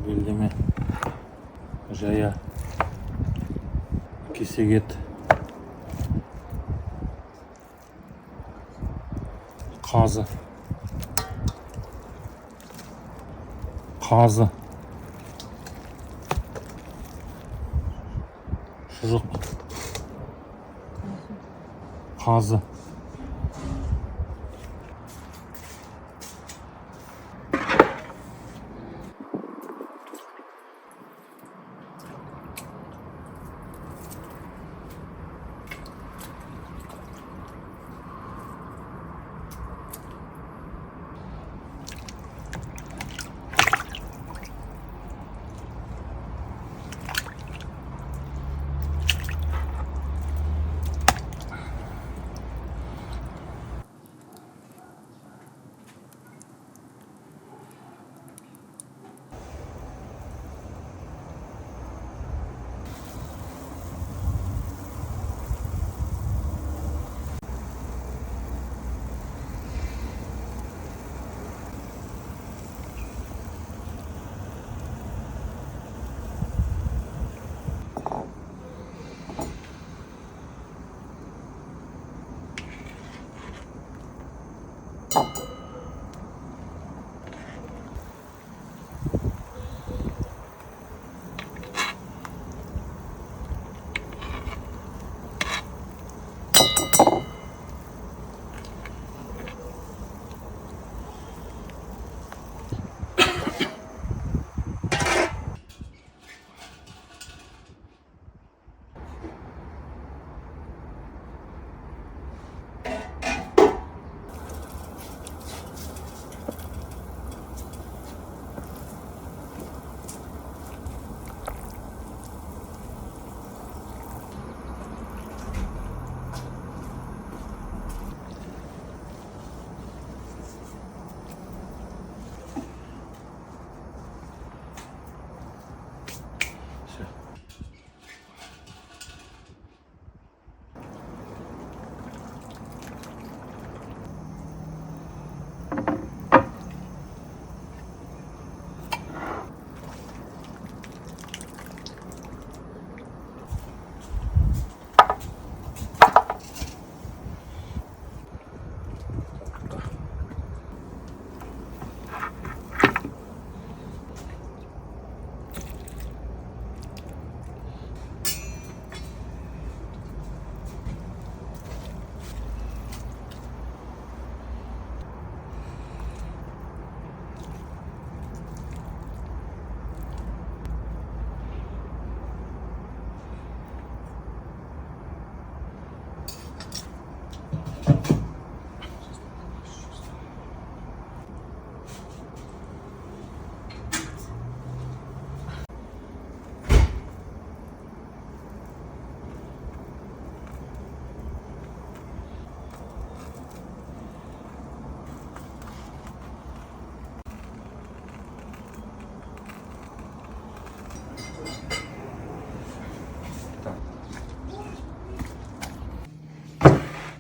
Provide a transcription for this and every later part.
Bildiğimi Jaya ikisi git kazı şuruk kazı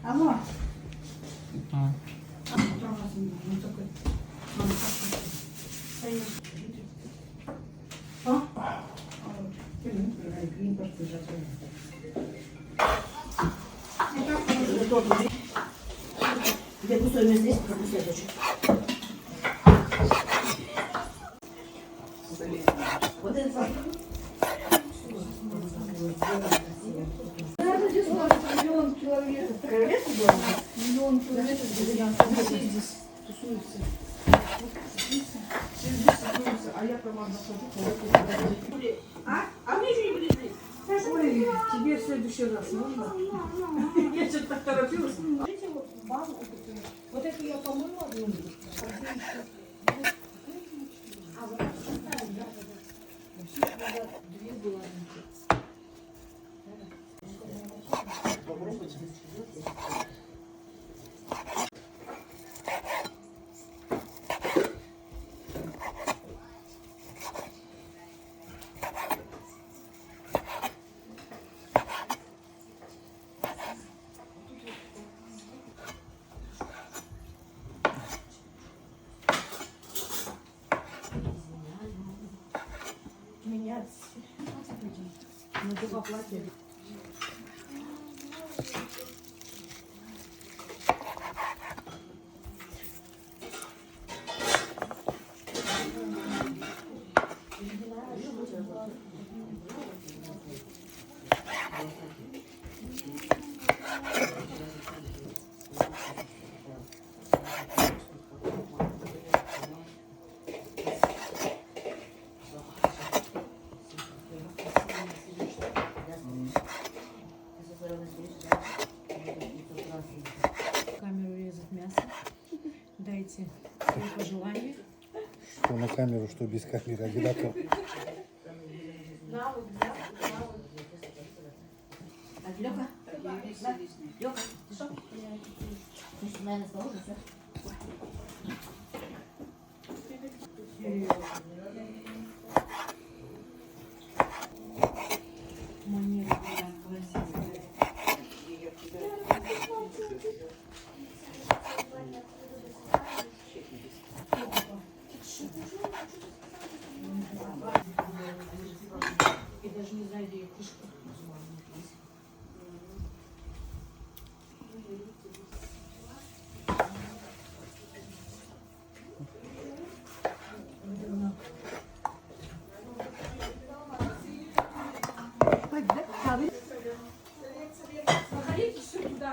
Алло. Я кусаю здесь, пропустить хочу. Вот это. Миллион человек. Королевство было? Миллион человек здесь тусуются. Все здесь тусуются, а я там одна хожу. А мне еще не привезли. Ой, тебе в следующий раз можно? Я что-то так торопилась. Эти вот базу, вот эту я помыла одну. А вот это шестая, да. Вообще две было. Попробуйте. Два платья. Камеру резать мясо. Дайте свои пожелания. Что на камеру, что без камеры, одинаково. Лёка, Лёка, ты что? Ты что, наверное, сложишься? Манера красивая. И даже не знаю, где ее крышка. Заходите сюда.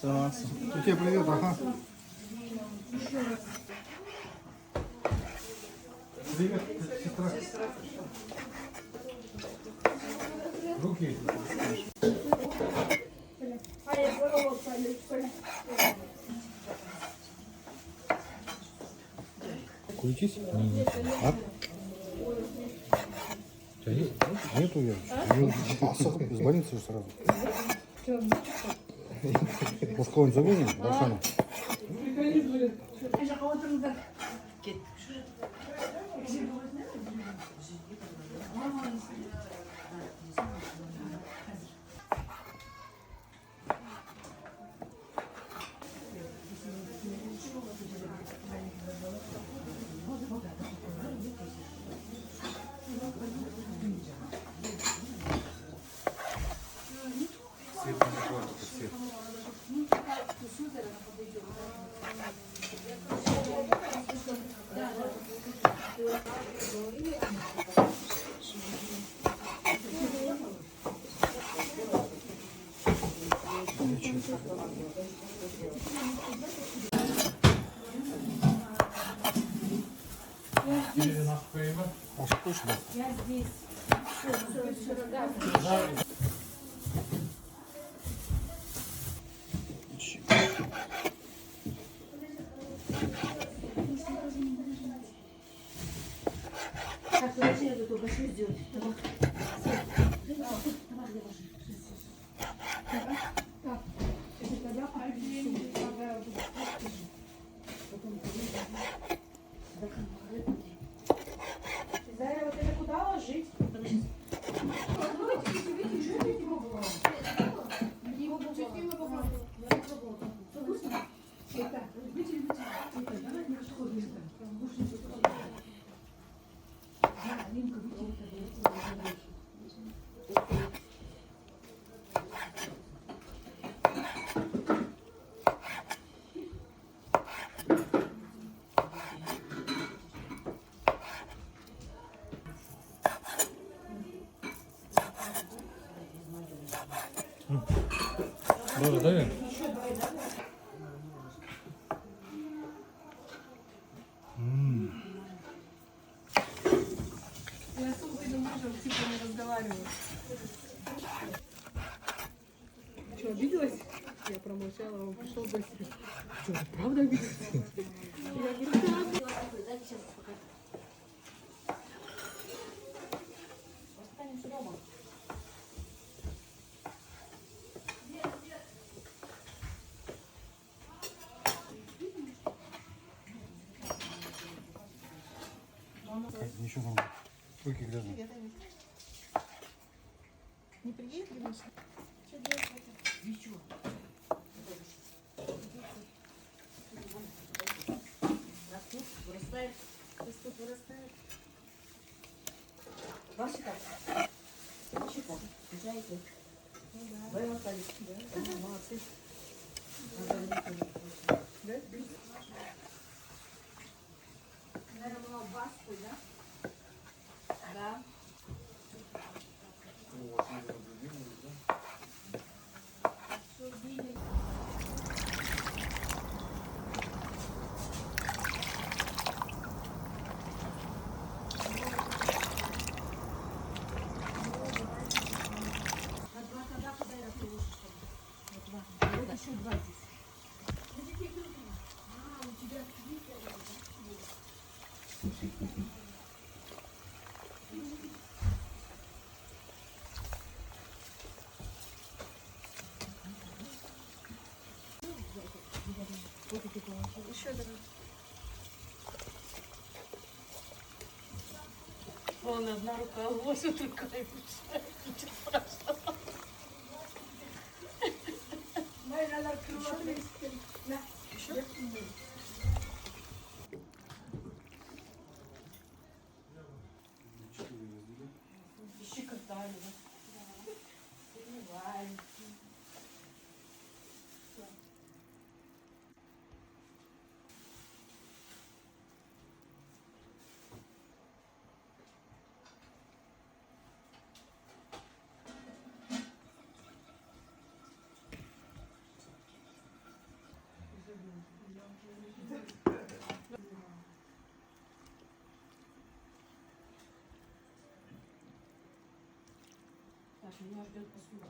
У тебя привет, ага. Привет, сестра. Руки. Куритесь? А? У тебя есть? Нету я. Из больницы же сразу. Может, кого-нибудь завозим? Равшана? А что точно? Я здесь. Так, подожди, я тут только что сделать. Давай. Заря, вот это куда ложить? Добре, дай. Я с умным мужем типа не разговариваю. Что, обиделась? Я промолчала, он пришел быстро. Что, правда обиделась? Я говорю, да. Дайте сейчас покажу. Останемся дома. Ничего там. Руки грязные. Не приедешь? Ничего. Растут, вырастают. Растут, вырастают. Ваші так. Ваші так. Приїжджайте. Ви готові. Молодці. Наверное, была баску, да? Да. На два тогда, когда я ложечка. На два. Вот еще два здесь. А, у тебя Еще давай. Вон одна рука, вот другая. Ничего страшного. надо открывать. Да. Еще? Ищи картали, да? Открывай. Так, меня ждет посуда.